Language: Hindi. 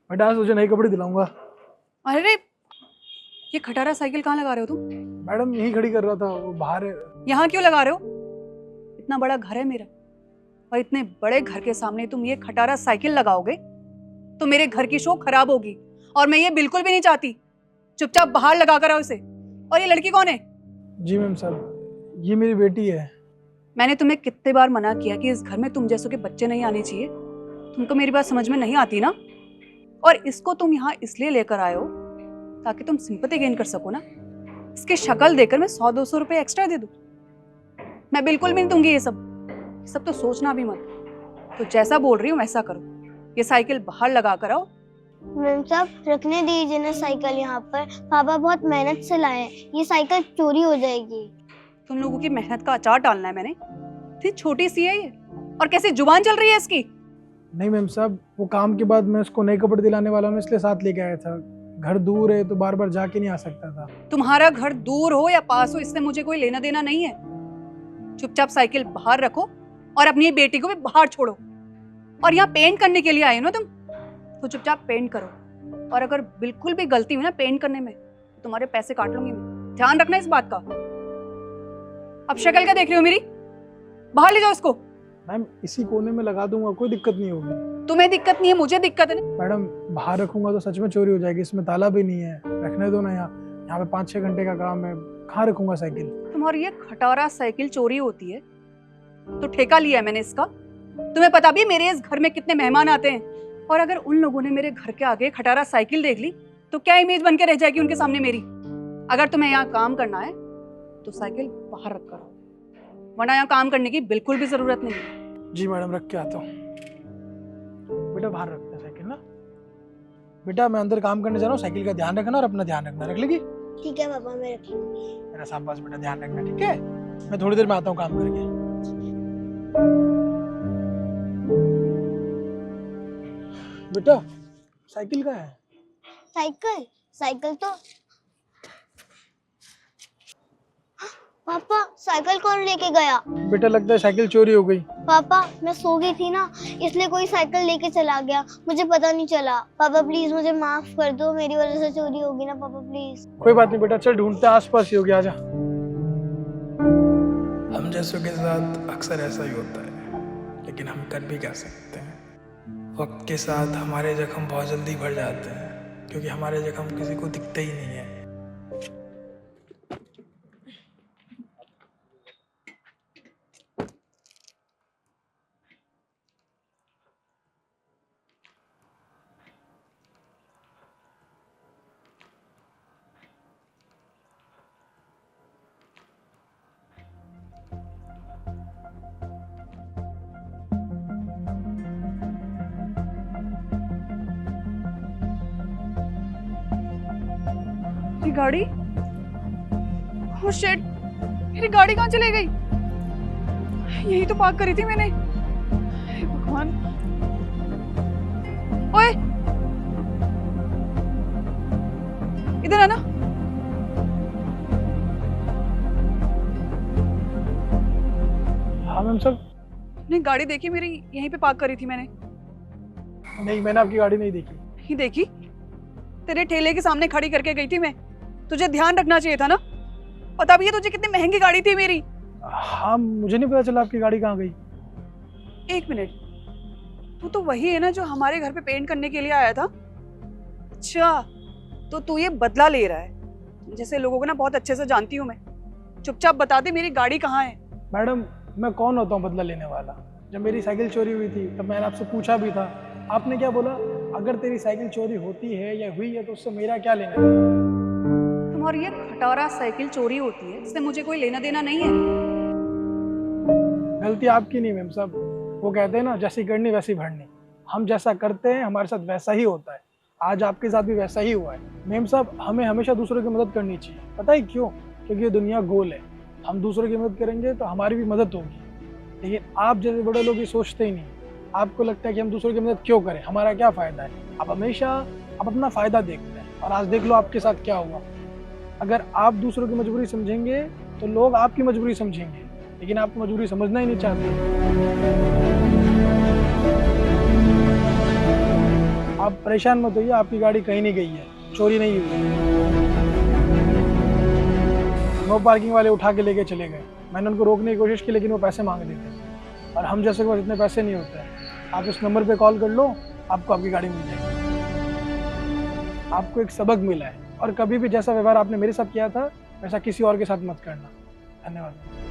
बेटा आज तुझे नए कपड़े दिलाऊंगा। अरे ये खटारा साइकिल कहाँ लगा रहे हो तुम? मैडम यही खड़ी कर रहा था, वो बाहर है। यहाँ क्यों लगा रहे हो? इतना बड़ा घर है मेरा और इतने बड़े घर के सामने तुम ये खटारा साइकिल लगाओगे तो मेरे घर की शो खराब होगी और मैं ये बिल्कुल भी नहीं चाहती। चुपचाप बाहर लगा कर आओ इसे। और ये लड़की कौन है? जी मैम साहब, ये मेरी बेटी है। मैंने तुम्हें कितने बार मना किया कि इस घर में तुम जैसों के बच्चे नहीं आने चाहिए। तुमको मेरी बात समझ में नहीं आती ना? और इसको तुम यहाँ इसलिए लेकर आए हो ताकि तुम सिंपैथी गेन कर सको ना। इसकी शक्ल देखकर मैं 100-200 रुपए एक्स्ट्रा दे दूं। मैं बिल्कुल भी नहीं दूंगी ये सब तो सोचना भी मत। तो जैसा बोल रही हूँ वैसा करो। ये साइकिल बाहर लगा कर आओ। मैम साहब रखने दीजिए ना साइकिल यहाँ पर, पापा बहुत मेहनत से लाए हैं, ये साइकिल चोरी हो जाएगी। तुम लोगों की मेहनत का अचार डालना है मैंने? इतनी छोटी सी है ये और कैसी जुबान चल रही है इसकी। नहीं मैम साहब, वो काम के बाद मैं उसको नए कपड़े दिलाने वाला हूँ, इसलिए साथ लेके आया था। घर दूर है तो बार बार जाके नहीं आ सकता था। तुम्हारा घर दूर हो या पास हो इससे मुझे कोई लेना देना नहीं है। चुपचाप साइकिल बाहर रखो और अपनी बेटी को भी बाहर छोड़ो। और यहाँ पेंट करने के लिए आए हो ना तुम, तो चुपचाप पेंट करो। और अगर बिल्कुल भी गलती हुई ना पेंट करने में तो तुम्हारे पैसे काट लूंगी मैं। ध्यान रखना इस बात का। अब शक्ल क्या देख रही हो मेरी? बाहर ले जाओ इसको। मैम इसी कोने में लगा दूंगा, कोई दिक्कत नहीं होगी। तुम्हें दिक्कत नहीं है, मुझे दिक्कत है ना। मैडम बाहर रखूंगा तो सच में चोरी हो जाएगी, इसमें ताला भी नहीं है। रखने दो ना, यहाँ पे 5-6 घंटे का काम है, कहाँ रखूंगा साइकिल। तुम्हारी ये खटारा साइकिल चोरी होती है तो ठेका लिया है मैंने इसका। तुम्हें पता भी मेरे इस घर में कितने मेहमान आते हैं। और अगर उन लोगों ने मेरे घर के आगे खटारा साइकिल देख ली तो क्या इमेज बन के रह जाएगी उनके सामने मेरी। अगर तुम्हें यहाँ काम करना है तो साइकिल बाहर रख कर, वरना यहाँ काम करने की बिल्कुल भी जरूरत नहीं है। जी मैडम रख के आता हूँ। बेटा बाहर रखते हैं साइकिल ना। बेटा मैं अंदर काम करने जा रहा हूँ, साइकिल का ध्यान रखना और अपना ध्यान रखना। रख लेगी? ठीक है पापा मैं रख लूंगी। मेरा शाबाश बेटा, ध्यान रखना ठीक है। मैं थोड़ी देर में आता हूँ काम करके। बेटा साइकिल का है। साइकिल साइकिल तो पापा साइकिल कौन लेके गया? बेटा लगता है साइकिल चोरी हो गई। पापा मैं सो गई थी ना, इसलिए कोई साइकिल लेके चला गया, मुझे पता नहीं चला। पापा प्लीज मुझे माफ कर दो, मेरी वजह से चोरी होगी ना पापा प्लीज। कोई बात नहीं बेटा, चल ढूंढते हैं, आसपास ही होगी, आजा। हम जैसों के साथ अक्सर ऐसा ही होता है, लेकिन हम कर भी क्या सकते हैं। वक्त के साथ हमारे जख्म बहुत जल्दी भर जाते हैं, क्योंकि हमारे जख्म किसी को दिखते ही नहीं है। ये गाड़ी, ओह शिट, मेरी गाड़ी कहाँ चली गई? यही तो पार्क करी थी मैंने। हे भगवान। ओए इधर आना। हाँ मैम साहब। नहीं गाड़ी देखी मेरी, यहीं पे पार्क करी थी मैंने। नहीं मैंने आपकी गाड़ी नहीं देखी। नहीं देखी? तेरे ठेले के सामने खड़ी करके गई थी मैं। तुझे ध्यान रखना चाहिए था ना। पता भी है तुझे कितनी महंगी गाड़ी थी मेरी। हाँ मुझे नहीं पता चला आपकी गाड़ी कहाँ गई। एक मिनट, तू तो वही है ना जो हमारे घर पे पेंट करने के लिए आया था? अच्छा तो तू ये बदला ले रहा है। जैसे लोगों को ना बहुत अच्छे से जानती हूँ मैं। चुपचाप बता दे मेरी गाड़ी कहाँ है। मैडम मैं कौन होता हूँ बदला लेने वाला? जब मेरी साइकिल चोरी हुई थी तब मैंने आपसे पूछा भी था, आपने क्या बोला? अगर तेरी साइकिल चोरी होती है या हुई है तो उससे मेरा क्या लेना देना? तुम्हारी ये खटारा साइकिल चोरी होती है, इससे मुझे कोई लेना देना नहीं है। गलती आपकी नहीं मैम साहब, वो कहते हैं ना जैसी करनी वैसी भरनी। हम जैसा करते हैं हमारे साथ वैसा ही होता है। आज आपके साथ भी वैसा ही हुआ है। मैम साहब हमें हमेशा दूसरों की मदद करनी चाहिए। पता है क्यों? क्योंकि ये दुनिया गोल है। हम दूसरों की मदद करेंगे तो हमारी भी मदद होगी। लेकिन आप जैसे बड़े लोग ये सोचते ही नहीं। आपको लगता है कि हम दूसरों की मदद क्यों करें, हमारा क्या फ़ायदा है। आप हमेशा अपना फ़ायदा देखते हैं, और आज देख लो आपके साथ क्या हुआ। अगर आप दूसरों की मजबूरी समझेंगे तो लोग आपकी मजबूरी समझेंगे, लेकिन आपको मजबूरी समझना ही नहीं चाहते। आप परेशान मत होइए, आपकी गाड़ी कहीं नहीं गई है, चोरी नहीं हुई है। नो पार्किंग वाले उठा के लेके चले गए। मैंने उनको रोकने की कोशिश की लेकिन वो पैसे मांग रहे थे, और हम जैसे के पास इतने पैसे नहीं होते हैं। आप इस नंबर पे कॉल कर लो, आपको आपकी गाड़ी मिल जाएगी। आपको एक सबक मिला है, और कभी भी जैसा व्यवहार आपने मेरे साथ किया था वैसा किसी और के साथ मत करना। धन्यवाद।